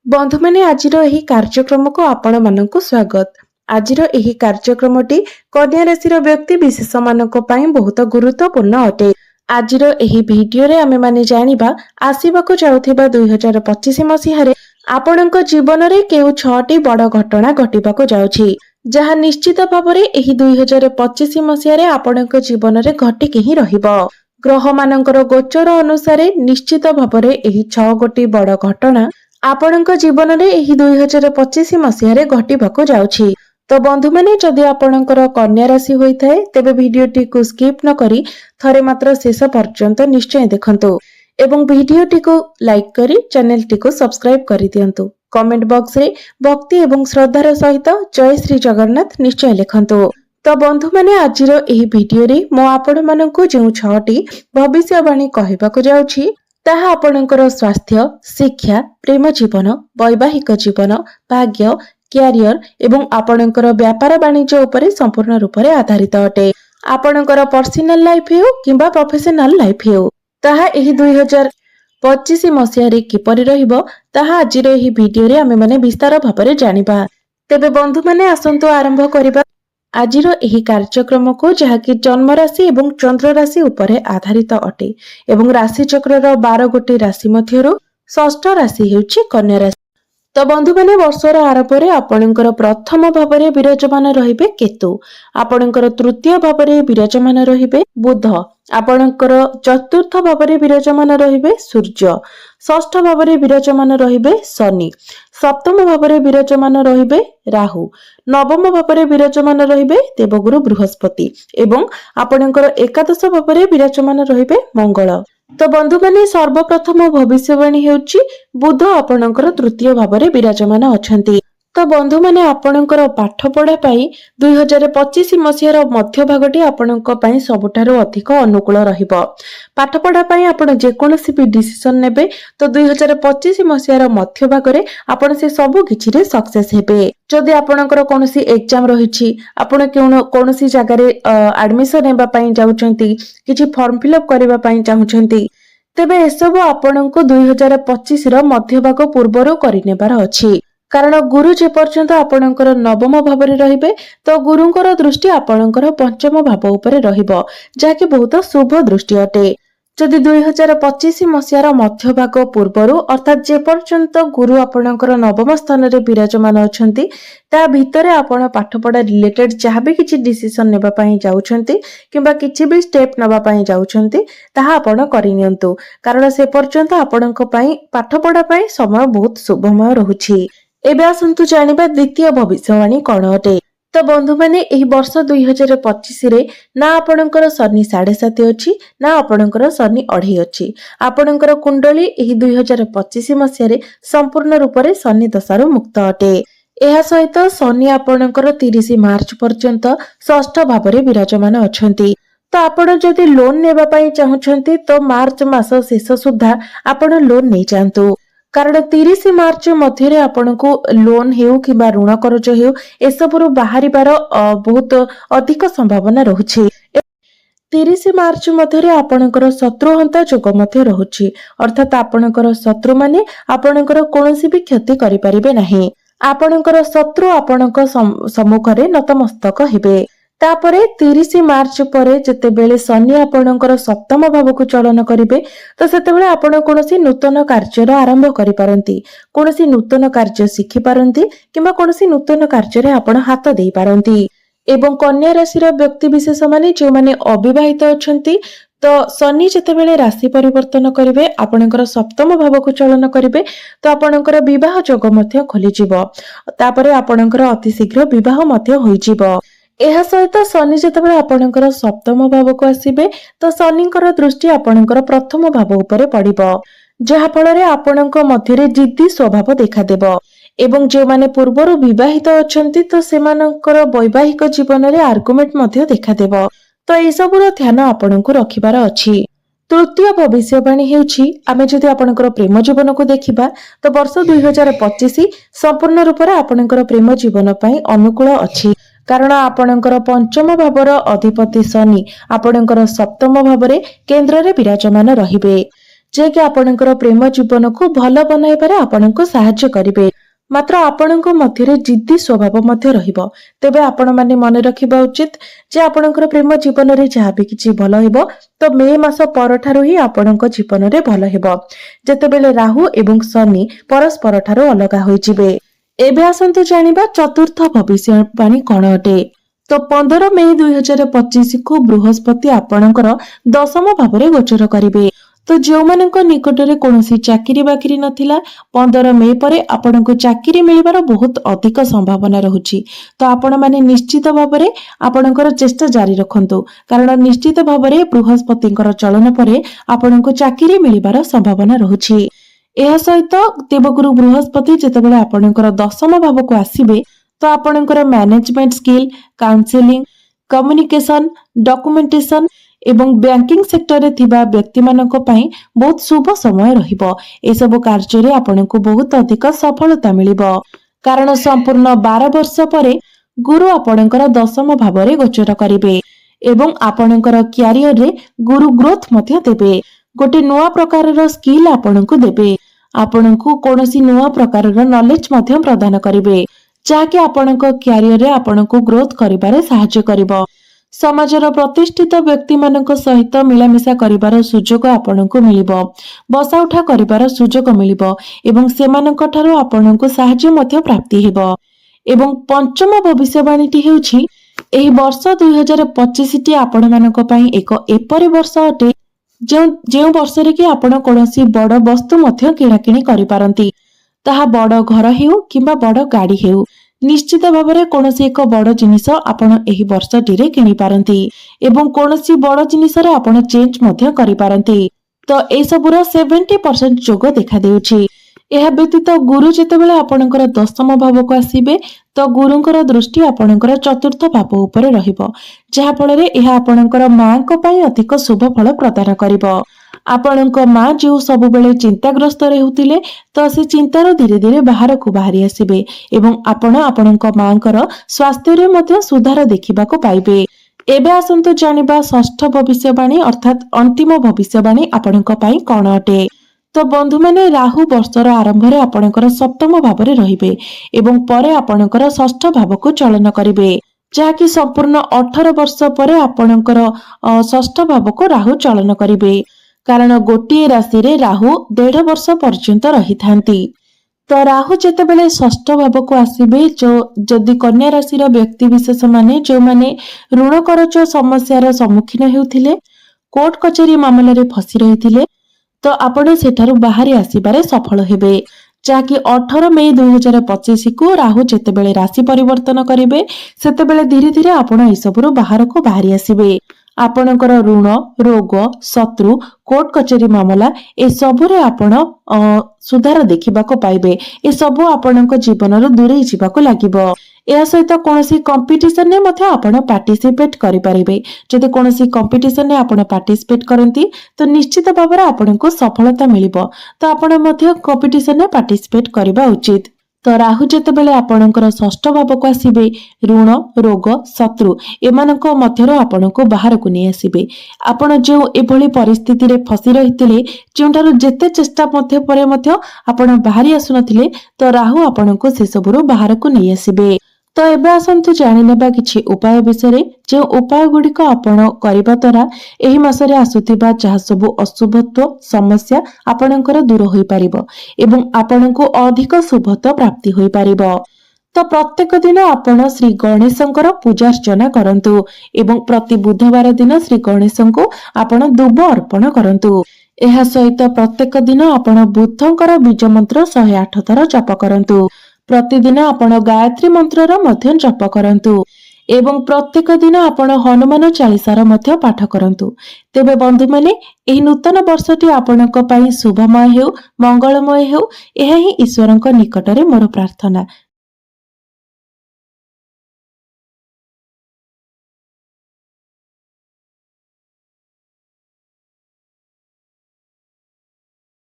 बंधु मैंने आजिर एही कार्यक्रम को आपण मानकु स्वागत। आजिर एही कार्यक्रमटी कन्या राशि व्यक्ति विशेष मानक पई बहुत गुरुत्वपूर्ण अटे। आजिर एही वीडियो रे आमे माने जानिबा आसीबाकु जाउथिबा 2025 मसीहा रे आपणक जीवन रे केउ 6टी बड़ घटना घटिबाकु जाउछि, जहा निश्चित भाबरे एही 2025 मसीहा रे आपणक जीवन रे घटिके ही रहिबो। ग्रह मानकर गोचर अनुसार निश्चित भाबरे एही 6 गोटी बड़ घटना आपणक जीवन रे एही 2025 मसीहा रे घटिबाकु जाउछि। तो बंधु माने जदि आपणकर कन्या राशि होइथाय तेबे वीडियोटी को स्किप न करी थरे मात्र शेष पर्यंत निश्चय देखंतु एवं वीडियोटी को लाइक करी चैनल टी को सब्सक्राइब करि दियंतु। कमेंट बॉक्स रे भक्ति एवं श्रद्धार सहित जय श्री जगन्नाथ निश्चय लिखंतु। तो बंधु माने आजिर एही वीडियो रे मो आपण मानकु जे 6टी भविष्यवाणी कहिबाकु जाउछि ताहा आपणकर स्वास्थ्य, शिक्षा, प्रेम जीवन, वैवाहिक जीवन, भाग्य, क्यारियर एवं आपणकर व्यापार वाणिज्य उपरे संपूर्ण रूप से आधारित अटे। आपणकर पर्सनल लाइफ हेउ किंबा प्रोफेशनल लाइफ हेउ ताहा एही 2025 मसीहा रे किपरि रहिबो ताहा आजिर एही वीडियो रे आमे माने विस्तार भाबरे जानिबा। तेबे बंधु माने आसंतु आरंभ करिबा आजिर एही कार्यक्रम को जहाँकि जन्म राशि एवं चंद्र राशि उपरे आधारित अटे एवं राशि चक्रर 12 गोटी राशि मध्यरु षष्ठ राशि हेउछि कन्या राशि। तो बंधु माने वर्षर आरंभरे आपणकर प्रथम भावरे विराजमान रहिबे केतु, आपणकर तृतीय भावरे विराजमान रहिबे बुध, आपणकर चतुर्थ भावरे विराजमान रहिबे सूर्य, षष्ठ भावरे विराजमान रहिबे शनि, सप्तम भावरे विराजमान रहिबे राहु, नवम भावरे विराजमान रहिबे देवगुरु बृहस्पति एवं आपणकर एकादश भावरे विराजमान रहिबे मंगल। तो बंधु माने सर्वप्रथम भविष्यवाणी हेउछि बुध आपणकर तृतीय भावरे विराजमान अछंती। तो बंधु माने आपणकर पाठ पढ़ा पाई 2025 मसीहार मध्य भागटी आपणक पाई सबुठारु अधिक अनुकूल रहिबो। पाठ पढ़ा पाई आपण जे कोनोसी भी डिसिजन नेबे तो 2025 मसीहार मध्य भागरे आपण से सब किछि रे सक्सेस हेबे। जदि आपणकर कोनोसी एग्जाम रहिछि, आपण कोनोसी जगह रे एडमिशन हेबा पाई जाउछंती, किछि फॉर्म फिलअप करबा पाई चाहुछंती, तेबे एसबु आपणको 2025 रो मध्य भाग पूर्वरु करिनेबार अछि। कारण गुरु जे पर्यंत आपणकर नवम भावरे रहिबे तो गुरुंकर दृष्टि आपणकर पंचम भाव उपरे रहिबो, जाके बहुत शुभ दृष्टि अटे। जदि 2025 मसीहार मध्य भाग पूर्वरु अर्थात जे पर्यंत गुरु आपणकर नवम स्थान रे विराजमान अछंती ता भितरे आपण पाठ पढ़ा रिलेटेड जहाँ भी किछि डिसिजन नेबा पई जाउछंती किंबा किछि भी स्टेप नेबा पई जाउछंती ताहा आपण करिनियंतु, कारण से पर्यंत आपणक पई पाठ पढ़ा पई समय बहुत शुभमय रहुछि। एबे आसंतु जानिबा द्वितीय भविष्यवाणी कोन अटे। तो बंधु माने एही वर्ष 2025 रे ना आपणकर शनि 7.5 अछि ना आपणकर शनि 2.5 अछि। आपणकर कुंडली एही 2025 मसीहा रे संपूर्ण रूप रे शनि दशारु मुक्त अटे। एहा सहित शनि आपणकर 30 मार्च पर्यंत षष्ठ भावरे विराजमान अछंती। तो आपण जदि लोन नेबा पई चाहुछंती तो मार्च मास शेष सुद्धा आपण लोन नै जांतु, कारण 30 मार्च मध्य आपको लोन हेउ किबा ऋण करज हेउ एसबुरु बाहरिबार बहुत अधिक संभावना रहुछि। 30 मार्च मध्य आपणकर शत्रुहंता जोग मध्य रहुछि, अर्थात आपणकर शत्रु माने आपणकर कोनोसी भी क्षति करि परिबे नाही। आपणकर शत्रु आपणक सम्मुखरे नतमस्तक हेबे। तापरे 30 मार्च परे जेतेबेले शनि आपणकर सप्तम भावकु चलन करिवे तो सेतेबेले आपण कोनोसी नूतन कार्यर आरंभ करि पारंती, कोनोसी नूतन कार्य शिखि पारंती किंबा कोनोसी नूतन कार्य रे आपण हाथ देई पारंती। एवं कन्या राशि रो व्यक्ति विशेष माने जे माने अविवाहित अछंती तो शनि जेतेबेले राशि परिवर्तन करिवे आपणकर सप्तम भावकु चलन करिवे तो आपणकर विवाह जोग मध्य खोली जिवो, तापरे आपणकर अति शीघ्र विवाह मध्य होई जिवो। एहा सहित शनि जेतेबेले आपणकर सप्तम भावकु आसीबे तो शनिकर दृष्टि आपणकर प्रथम भाव उपरे पड़िबो, जहा फଳରେ आपणक मध्यरे जिद्दी स्वभाव देखा देबो। एवं जे माने पूर्वरु विवाहित अछंती तो सेमानकर वैवाहिक जीवन रे आर्गुमेंट मध्य देखा देबो। तो ए सबुर ध्यान आपणकु रखिबार अछि। तृतीय भविष्यवाणी हेउछि आमे जदि आपणकर प्रेम जीवन को देखिबा तो वर्ष 2025 संपूर्ण रूप रे आपणकर प्रेम जीवन पई अनुकूल अछि, कारण आपणकर पंचम भावर अधिपति शनि आपणकर सप्तम भावरे केंद्र रे विराजमान रहिबे। ଯିଏକି ଆପଣଙ୍କର ପ୍ରେମ ଜୀବନକୁ ଭଲ ବନାଇବାରେ ଆପଣଙ୍କୁ ସାହାଯ୍ୟ କରିବେ। ମାତ୍ର ଆପଣଙ୍କ ମଧ୍ୟରେ ଜିଦ୍ଦି ସ୍ୱଭାବ ମଧ୍ୟ ରହିବ। ତେବେ ଆପଣମାନେ ମନେ ରଖିବା ଉଚିତ ଯେ ଆପଣଙ୍କର ପ୍ରେମ ଜୀବନରେ ଯାହାବି କିଛି ଭଲ ହେବ ତ ମେ ମାସ ପରଠାରୁ ହିଁ ଆପଣଙ୍କ ଜୀବନରେ ଭଲ ହେବ, ଯେତେବେଳେ ରାହୁ ଏବଂ ଶନି ପରସ୍ପର ଠାରୁ ଅଲଗା ହୋଇଯିବେ। ଏବେ ଆସନ୍ତୁ ଜାଣିବା ଚତୁର୍ଥ ଭବିଷ୍ୟବାଣୀ କଣ ଅଟେ। ତ 15 ମେ 2025 ବୃହସ୍ପତି ଆପଣଙ୍କର ଦଶମ ଭାବରେ ଗୋଚର କରିବେ। ତ ଯେଉଁମାନଙ୍କ ନିକଟରେ କୌଣସି ଚାକିରି ବାକିରି ନଥିଲା, 15 ମେ ପରେ ଆପଣଙ୍କୁ ଚାକିରି ମିଳିବାର ବହୁତ ଅଧିକ ସମ୍ଭାବନା ରହୁଛି। ତ ଆପଣମାନେ ନିଶ୍ଚିତ ଭାବରେ ଆପଣଙ୍କର ଚେଷ୍ଟା ଜାରି ରଖନ୍ତୁ, କାରଣ ନିଶ୍ଚିତ ଭାବରେ ବୃହସ୍ପତିଙ୍କର ଚଳନ ପରେ ଆପଣଙ୍କୁ ଚାକିରି ମିଳିବାର ସମ୍ଭାବନା ରହୁଛି। ଏହା ସହିତ ଦେବଗୁରୁ ବୃହସ୍ପତି ଯେତେବେଳେ ଆପଣଙ୍କର ଦଶମ ଭାବକୁ ଆସିବେ ତ ଆପଣଙ୍କର management skill, counselling, communication, documentation ଏବଂ ବ୍ୟାଙ୍କିଂ ସେକ୍ଟରରେ ଥିବା ବ୍ୟକ୍ତିମାନଙ୍କ ପାଇଁ ବହୁତ ଶୁଭ ସମୟ ରହିବ। ଏସବୁ କାର୍ଯ୍ୟରେ ଆପଣଙ୍କୁ ବହୁତ ଅଧିକ ସଫଳତା ମିଳିବ, କାରଣ ସମ୍ପୂର୍ଣ୍ଣ 12 ବର୍ଷ ପରେ ଗୁରୁ ଆପଣଙ୍କର ଦଶମ ଭାବରେ ଗୋଚର କରିବେ ଏବଂ ଆପଣଙ୍କର କ୍ୟାରିୟରରେ ଗୁରୁ ଗ୍ରୋଥ ମଧ୍ୟ ଦେବେ। ଗୋଟେ ନୂଆ ପ୍ରକାରର ସ୍କିଲ୍ ଆପଣଙ୍କୁ ଦେବେ। ଆପଣଙ୍କୁ କୌଣସି ନୂଆ ପ୍ରକାରର ନଲେଜ ମଧ୍ୟ ପ୍ରଦାନ କରିବେ, ଯାହାକି ଆପଣଙ୍କ କ୍ୟାରିୟରରେ ଆପଣଙ୍କୁ ଗ୍ରୋଥ କରିବାରେ ସାହାଯ୍ୟ କରିବ। ସମାଜର ପ୍ରତିଷ୍ଠିତ ବ୍ୟକ୍ତିମାନଙ୍କ ସହିତ ମିଳାମିଶା କରିବାର ସୁଯୋଗ ଆପଣଙ୍କୁ ମିଳିବ, ବସା ଉଠା କରିବାର ସୁଯୋଗ ମିଳିବ ଏବଂ ସେମାନଙ୍କ ଠାରୁ ଆପଣଙ୍କୁ ସାହାଯ୍ୟ ମଧ୍ୟ ପ୍ରାପ୍ତି ହେବ। ଏବଂ ପଞ୍ଚମ ଭବିଷ୍ୟବାଣୀଟି ହେଉଛି ଏହି ବର୍ଷ 2025ଟି ଆପଣମାନଙ୍କ ପାଇଁ ଏକ ଏପରି ବର୍ଷ ଅଟେ ଯେଉଁ ବର୍ଷରେ କି ଆପଣ କୌଣସି ବଡ ବସ୍ତୁ ମଧ୍ୟ କିଣାକିଣି କରିପାରନ୍ତି। ତାହା ବଡ ଘର ହେଉ କିମ୍ବା ବଡ ଗାଡି ହେଉ, ନିଶ୍ଚିତ ଭାବରେ କୌଣସି ଏକ ବଡ ଜିନିଷ ଆପଣ ଏହି ବର୍ଷଟିରେ କିଣିପାରନ୍ତି ଏବଂ କୌଣସି ବଡ ଜିନିଷରେ ଆପଣ ଚେଞ୍ଜ ମଧ୍ୟ କରିପାରନ୍ତି। ତ ଏସବୁର 70% ଯୋଗ ଦେଖାଦେଉଛି। ଏହା ବ୍ୟତୀତ ଗୁରୁ ଯେତେବେଳେ ଆପଣଙ୍କର ଦଶମ ଭାବକୁ ଆସିବେ ତ ଗୁରୁଙ୍କର ଦୃଷ୍ଟି ଆପଣଙ୍କର ଚତୁର୍ଥ ଭାବ ଉପରେ ରହିବ, ଯାହା ଫଳରେ ଏହା ଆପଣଙ୍କର ମାଙ୍କ ପାଇଁ ଅଧିକ ଶୁଭ ଫଳ ପ୍ରଦାନ କରିବ। ଆପଣଙ୍କ ମା ଯେଉଁ ସବୁବେଳେ ଚିନ୍ତାଗ୍ରସ୍ତ ହେଉଥିଲେ ତ ସେ ଚିନ୍ତାରୁ ଧୀରେ ଧୀରେ ବାହାରକୁ ବାହାରି ଆସିବେ ଏବଂ ଆପଣ ଆପଣଙ୍କ ମାଙ୍କର ସ୍ୱାସ୍ଥ୍ୟରେ ମଧ୍ୟ ସୁଧାର ଦେଖିବାକୁ ପାଇବେ। ଏବେ ଆସନ୍ତୁ ଜାଣିବା ଷଷ୍ଠ ଭବିଷ୍ୟବାଣୀ ଅର୍ଥାତ ଅନ୍ତିମ ଭବିଷ୍ୟବାଣୀ ଆପଣଙ୍କ ପାଇଁ କଣ ଅଟେ। ତ ବନ୍ଧୁମାନେ, ରାହୁ ବର୍ଷର ଆରମ୍ଭରେ ଆପଣଙ୍କର ସପ୍ତମ ଭାବରେ ରହିବେ ଏବଂ ପରେ ଆପଣଙ୍କର ଷଷ୍ଠ ଭାବକୁ ଚଳନ କରିବେ, ଯାହାକି ସମ୍ପୂର୍ଣ୍ଣ 18 ବର୍ଷ ପରେ ଆପଣଙ୍କର ଷଷ୍ଠ ଭାବକୁ ରାହୁ ଚଳନ କରିବେ, କାରଣ ଗୋଟିଏ ରାଶିରେ ରାହୁ 1.5 ବର୍ଷ ପର୍ଯ୍ୟନ୍ତ ରହିଥାନ୍ତି। ତ ରାହୁ ଯେତେବେଳେ ଷଷ୍ଠ ଭାବକୁ ଆସିବେ, ଯଦି କନ୍ୟା ରାଶିର ବ୍ୟକ୍ତି ବିଶେଷ ମାନେ ଯେଉଁମାନେ ଋଣ କରଜ ସମସ୍ୟାର ସମ୍ମୁଖୀନ ହେଉଥିଲେ, କୋର୍ଟ କଚେରୀ ମାମଲାରେ ଫସି ରହିଥିଲେ, ତ ଆପଣ ସେଠାରୁ ବାହାରି ଆସିବାରେ ସଫଳ ହେବେ, ଯାହାକି 18 ମେ 2025 ରାହୁ ଯେତେବେଳେ ରାଶି ପରିବର୍ତ୍ତନ କରିବେ ସେତେବେଳେ ଧୀରେ ଧୀରେ ଆପଣ ଏସବୁରୁ ବାହାରକୁ ବାହାରି ଆସିବେ। ଆପଣଙ୍କର ଋଣ, ରୋଗ, ଶତ୍ରୁ, କୋର୍ଟ କଚେରୀ ମାମଲା ଏସବୁରେ ଆପଣ ସୁଧାର ଦେଖିବାକୁ ପାଇବେ। ଏସବୁ ଆପଣଙ୍କ ଜୀବନରୁ ଦୂରେଇ ଯିବାକୁ ଲାଗିବ। ଏହା ସହିତ କୌଣସି କମ୍ପିଟିସନରେ ମଧ୍ୟ ଆପଣ ପାର୍ଟିସିପେଟ କରିପାରିବେ। ଯଦି କୌଣସି କମ୍ପିଟିସନରେ ଆପଣ ପାର୍ଟିସିପେଟ କରନ୍ତି ତ ନିଶ୍ଚିତ ଭାବରେ ଆପଣଙ୍କୁ ସଫଳତା ମିଳିବ। ତ ଆପଣ ମଧ୍ୟ କମ୍ପିଟିସନରେ ପାର୍ଟିସିପେଟ କରିବା ଉଚିତ। ତ ରାହୁ ଯେତେବେଳେ ଆପଣଙ୍କର ଷଷ୍ଠ ଭାବକୁ ଆସିବେ, ଋଣ, ରୋଗ, ଶତ୍ରୁ ଏମାନଙ୍କ ମଧ୍ୟରୁ ଆପଣଙ୍କୁ ବାହାରକୁ ନେଇ ଆସିବେ। ଆପଣ ଯେଉଁ ଏଭଳି ପରିସ୍ଥିତିରେ ଫସି ରହିଥିଲେ, ଯେଉଁଠାରୁ ଯେତେ ଚେଷ୍ଟା ପରେ ମଧ୍ୟ ଆପଣ ବାହାରି ଆସୁନଥିଲେ, ତ ରାହୁ ଆପଣଙ୍କୁ ସେସବୁରୁ ବାହାରକୁ ନେଇ ଆସିବେ। ତ ଏବେ ଆସନ୍ତୁ ଜାଣିନେବା କିଛି ଉପାୟ ବିଷୟରେ, ଯେଉଁ ଉପାୟ ଗୁଡିକ ଆପଣ କରିବା ଦ୍ୱାରା ଏହି ମାସରେ ଆସୁଥିବା ଯାହା ସବୁ ଅଶୁଭତ୍ୱ ସମସ୍ୟା ଆପଣଙ୍କର ଦୂର ହୋଇପାରିବ ଏବଂ ଆପଣଙ୍କୁ ଅଧିକ ଶୁଭତ୍ୱ ପ୍ରାପ୍ତି ହୋଇପାରିବ। ତ ପ୍ରତ୍ୟେକ ଦିନ ଆପଣ ଶ୍ରୀ ଗଣେଶଙ୍କର ପୂଜାର୍ଚ୍ଚନା କରନ୍ତୁ ଏବଂ ପ୍ରତି ବୁଧବାର ଦିନ ଶ୍ରୀ ଗଣେଶଙ୍କୁ ଆପଣ ଦୁବ ଅର୍ପଣ କରନ୍ତୁ। ଏହା ସହିତ ପ୍ରତ୍ୟେକ ଦିନ ଆପଣ ବୁଦ୍ଧଙ୍କର ବୀଜ ମନ୍ତ୍ର 108 ଥର ଜପ କରନ୍ତୁ। ପ୍ରତିଦିନ ଆପଣ ଗାୟତ୍ରୀ ମନ୍ତ୍ରର ମଧ୍ୟ ଜପ କରନ୍ତୁ ଏବଂ ପ୍ରତ୍ୟେକ ଦିନ ଆପଣ ହନୁମାନ ଚାଳିସାର ମଧ୍ୟ ପାଠ କରନ୍ତୁ। ତେବେ ବନ୍ଧୁମାନେ, ଏହି ନୂତନ ବର୍ଷଟି ଆପଣଙ୍କ ପାଇଁ ଶୁଭମୟ ହେଉ, ମଙ୍ଗଳମୟ ହେଉ, ଏହା ହିଁ ଈଶ୍ୱରଙ୍କ ନିକଟରେ ମୋର ପ୍ରାର୍ଥନା।